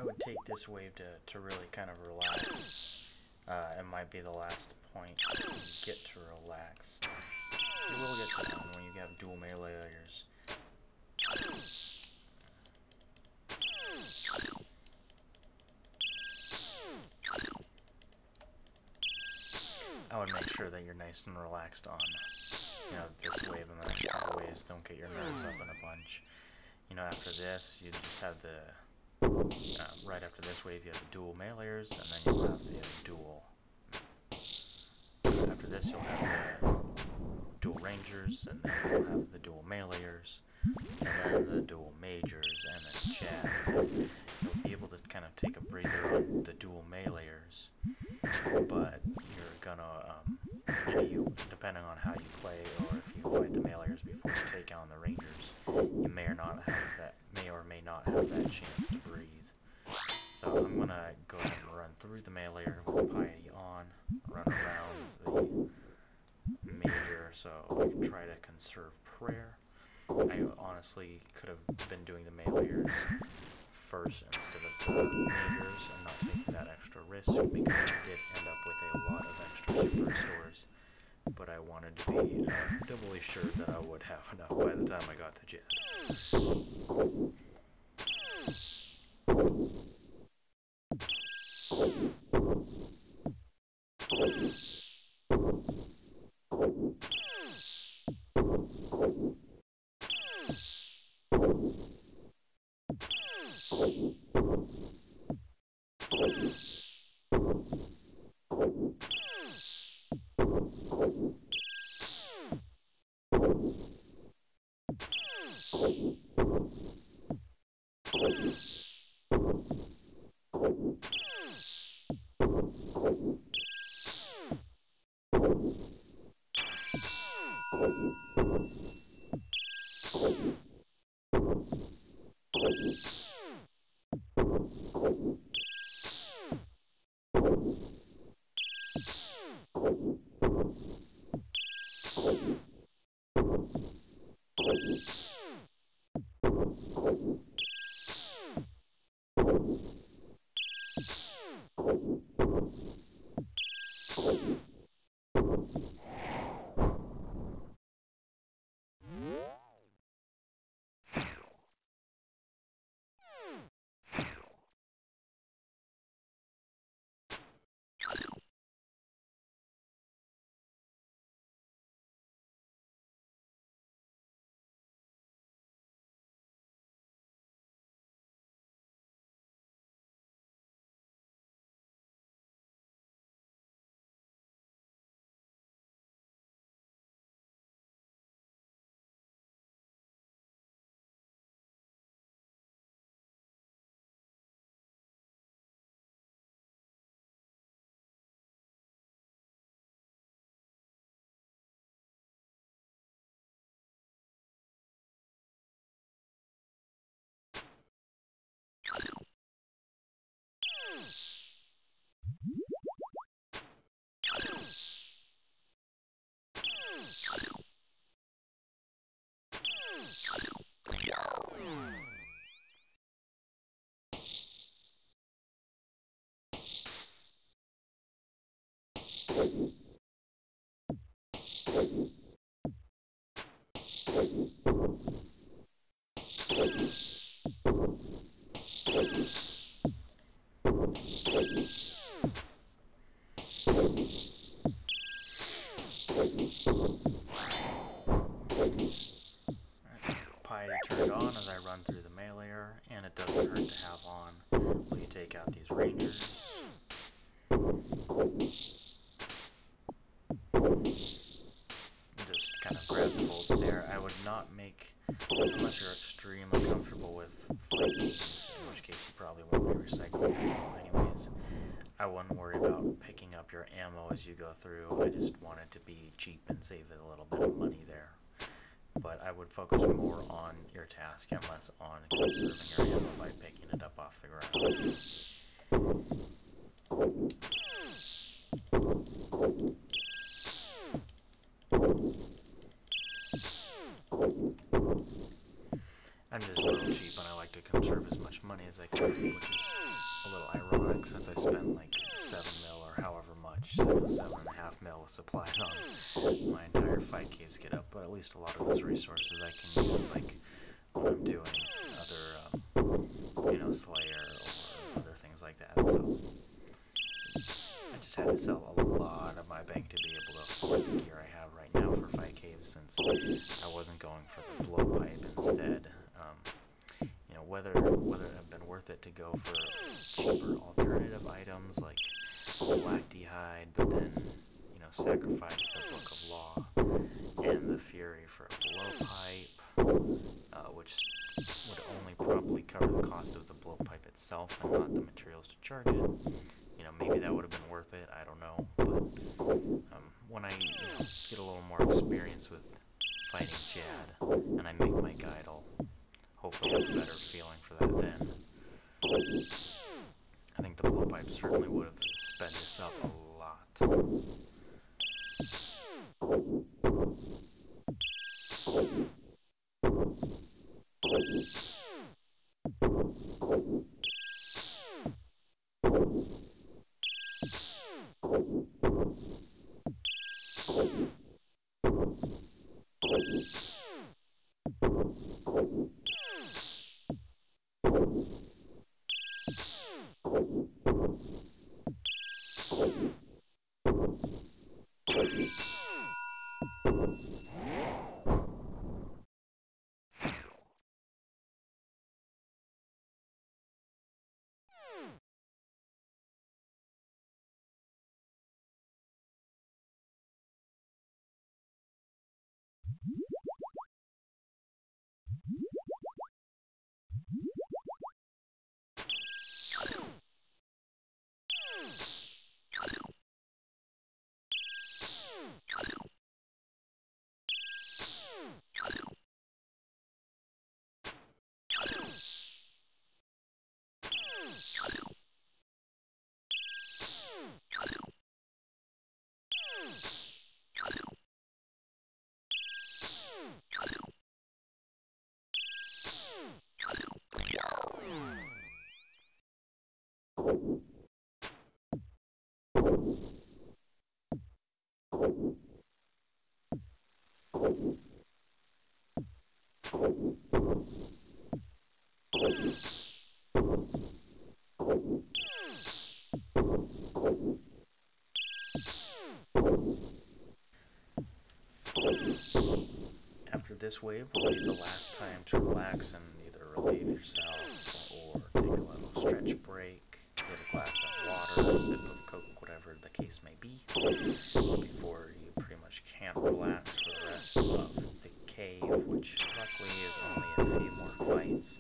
I would take this wave to really kind of relax. It might be the last point you get to relax. You will get to one when you have dual melee layers. I would make sure that you're nice and relaxed on, this wave and the next couple waves. Don't get your nerves up in a bunch. After this, you just have the, right after this wave, you have the dual meleeers, and then you'll have the dual. After this, you'll have the dual rangers, and then you'll have the dual meleeers, and then the dual majors, and then chads. You'll be able to kind of take a breather on the dual meleeers, but you're gonna, depending on how you play, or if you fight the meleeers before you take on the rangers, you may or may not have that chance to breathe. So I'm gonna go ahead and run through the meleeer with piety on, run around the major so I can try to conserve prayer. I honestly could have been doing the meleeers first instead of the majors and not taking that extra risk, because I did end up with a lot of extra super restores, but I wanted to be doubly sure that I would have enough by the time I got to Jet. Piety turned on as I run through the meleeer, and it doesn't hurt to have on while you take out these rangers. Just kind of grab the bolts there. I would not make, unless you're extremely comfortable with fight keys, in which case you probably won't be recycling ammo anyways. I wouldn't worry about picking up your ammo as you go through. I just wanted to be cheap and save a little bit of money there. But I would focus more on your task and less on conserving your ammo by picking it up off the ground. I'm just real cheap and I like to conserve as much money as I can, which is a little ironic since I spent like 7 mil or however much, 7.5 mil with supplies on my entire fight caves get up, but at least a lot of those resources I can use, like when I'm doing other, Slayer or other things like that. So I just had to sell a lot of my bank to be able to afford the gear I have right now for fight caves, since I wasn't going for the blowpipe instead. Whether it have been worth it to go for cheaper alternative items like black d'hide, but then, sacrifice the Book of Law and the Fury for a blowpipe, which would only probably cover the cost of the blowpipe itself and not the materials to charge it. Maybe that would have been worth it, I don't know, but when I get a little more experience with fighting Jad and I make my guide, I'll hopefully have a better feeling for that then. I think the blowpipe certainly would have sped this up a lot. After this wave will be the last time to relax and either relieve yourself or take a little stretch break, get a glass of water, sip of Coke, whatever the case may be, before you pretty much can't relax for the rest of the cave, which luckily is only a few more fights.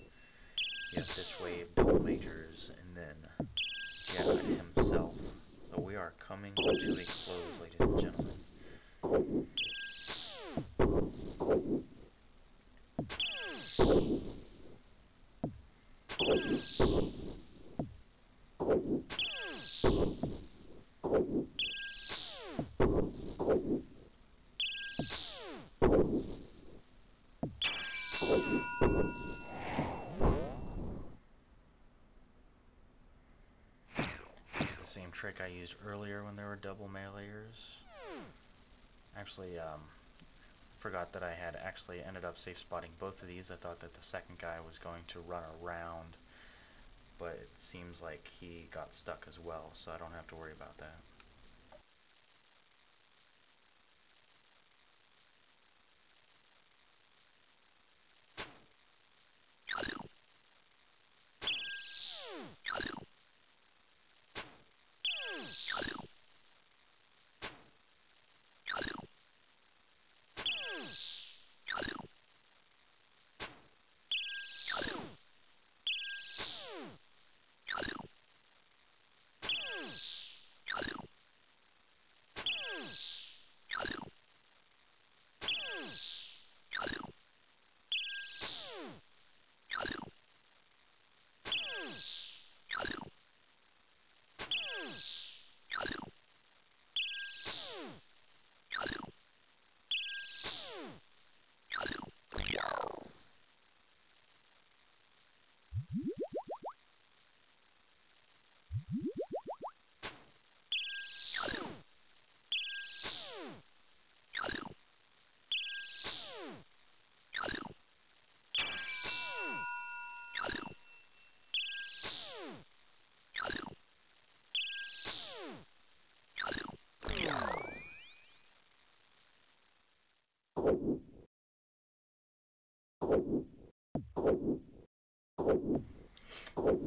You have this wave, double majors, and then Jad himself. So we are coming to a close, ladies and gentlemen. Same trick I used earlier when there were double meleeers. Actually, forgot that I had actually ended up safe spotting both of these. I thought that the second guy was going to run around, but it seems like he got stuck as well, so I don't have to worry about that.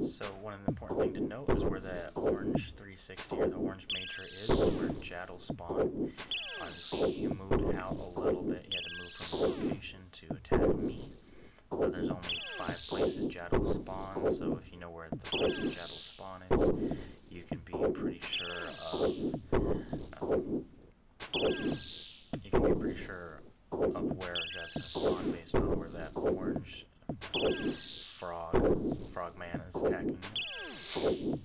So one of the important thing to note is where the orange 360 or the orange major is where Jaddle spawn. Obviously you moved out a little bit, you had to move from the location to attack me. But there's only 5 places Jaddle spawn, so if you know where the place of Jaddle spawn is, you can be pretty sure of where Jad's gonna spawn based on where that orange frogman is attacking you.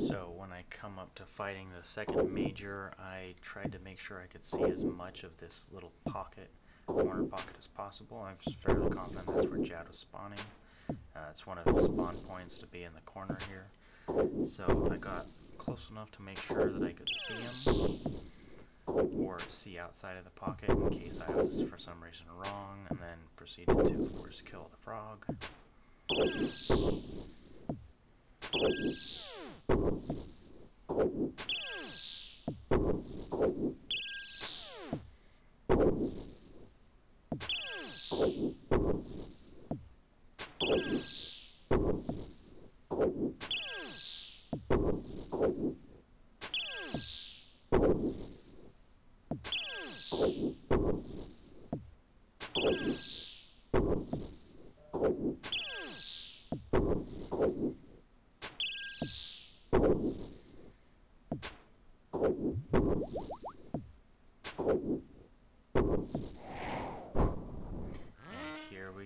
So when I come up to fighting the second major, I tried to make sure I could see as much of this little corner pocket as possible. I'm fairly confident that's where Jad was spawning. It's one of his spawn points to be in the corner here. So I got close enough to make sure that I could see him, or see outside of the pocket in case I was for some reason wrong, and then proceeded to, of course, kill the frog.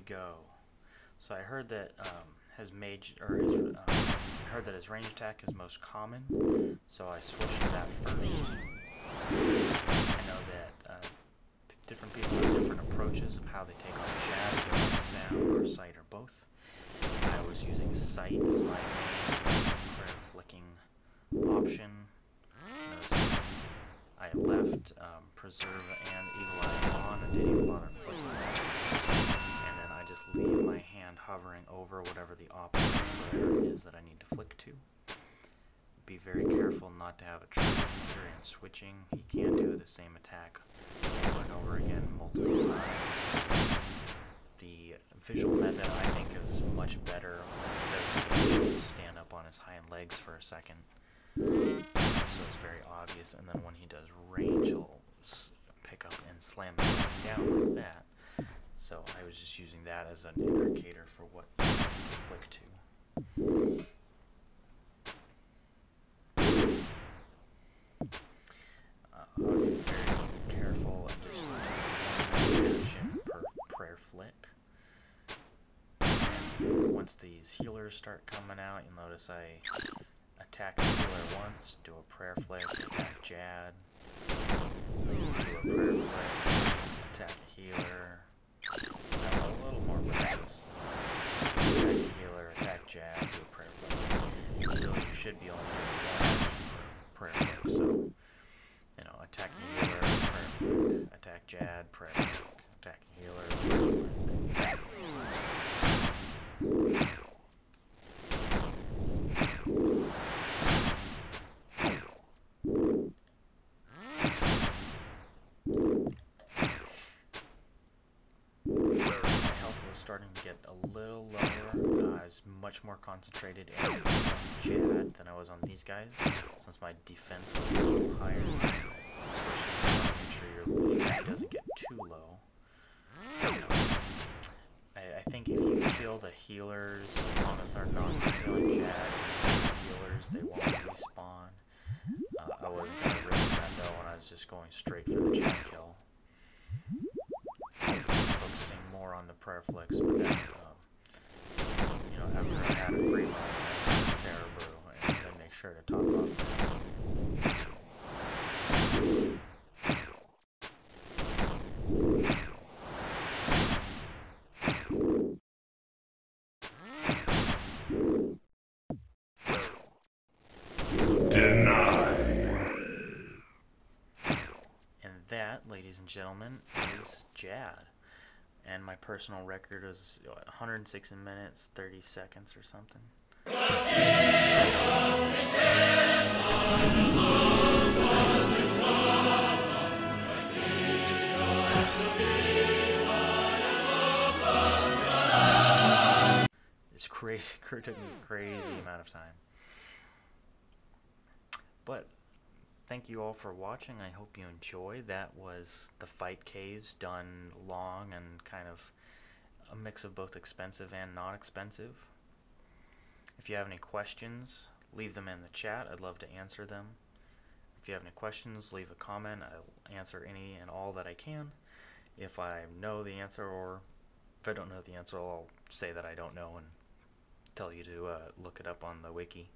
Go. So I heard that his range attack is most common, so I switched to that first. I know that different people have different approaches of how they take on Jad, sound or sight or both. I was using sight as my main prayer flicking option. Notice I left Preserve and Eagle Eye on and didn't even bother flicking that. Just leave my hand hovering over whatever the opposite prayer is that I need to flick to. Be very careful not to have a trigger finger and switching. He can do the same attack over and over again multiple times. The visual method I think is much better when he does stand up on his hind legs for a second. So it's very obvious, and then when he does range he'll pick up and slam his legs down like that. So I was just using that as an indicator for what to flick to. I'll be very careful and just do one action per prayer flick. And once these healers start coming out, you'll notice I attack the healer once, do a prayer flick, attack Jad, do a prayer flick, attack a healer. A little more practice. Attack the healer, attack Jad, do a prayer flick. You should be only doing one prayer flick, so, you know, attack the healer, prayer flick, attack Jad, prayer flick, attack the healer, prayer flick. Starting to get a little lower. I was was much more concentrated in Jad than I was on these guys, since my defense was a little higher. Especially make sure your bleed doesn't get too low. I think if you kill the healers, as long as they're not killing Jad, healers, they won't respawn. I wasn't going to risk that though when I was just going straight for the Jad kill. Focusing more on the prayer flicks, but then, you know, after I had a free run, I had Sarah Brew, and then make sure to top off. And that, ladies and gentlemen, is Jad. And my personal record was 106 minutes, 30 seconds or something. It's crazy. It took me a crazy amount of time. But thank you all for watching. I hope you enjoyed. That was the Fight Caves done long and kind of a mix of both expensive and not expensive. If you have any questions, leave them in the chat. I'd love to answer them. If you have any questions, leave a comment. I'll answer any and all that I can. If I know the answer, or if I don't know the answer, I'll say that I don't know and tell you to look it up on the wiki.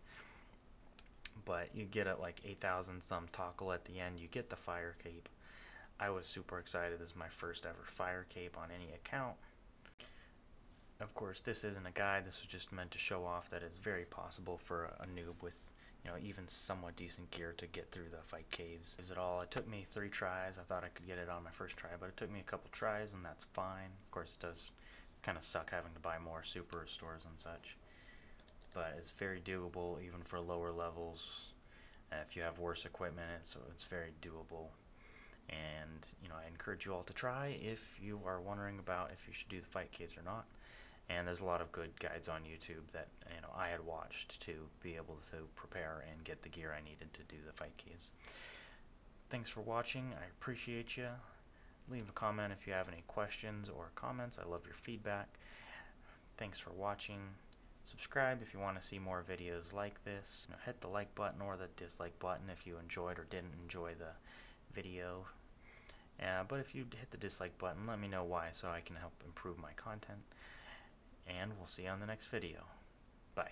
But you get it like 8,000 some toggle at the end. You get the fire cape. I was super excited. This is my first ever fire cape on any account. Of course, this isn't a guide. This was just meant to show off that it's very possible for a noob with, you know, even somewhat decent gear to get through the Fight Caves. Is it all? It took me 3 tries. I thought I could get it on my first try, but it took me a couple tries, and that's fine. Of course, it does kind of suck having to buy more super restores and such. But it's very doable even for lower levels. If you have worse equipment, it's very doable. And you know, I encourage you all to try if you are wondering about if you should do the Fight Caves or not. And there's a lot of good guides on YouTube that, you know, I had watched to be able to prepare and get the gear I needed to do the Fight Caves. Thanks for watching. I appreciate you. Leave a comment if you have any questions or comments. I love your feedback. Thanks for watching. Subscribe if you want to see more videos like this. You know, hit the like button or the dislike button if you enjoyed or didn't enjoy the video. But if you hit the dislike button, let me know why so I can help improve my content. And we'll see you on the next video. Bye.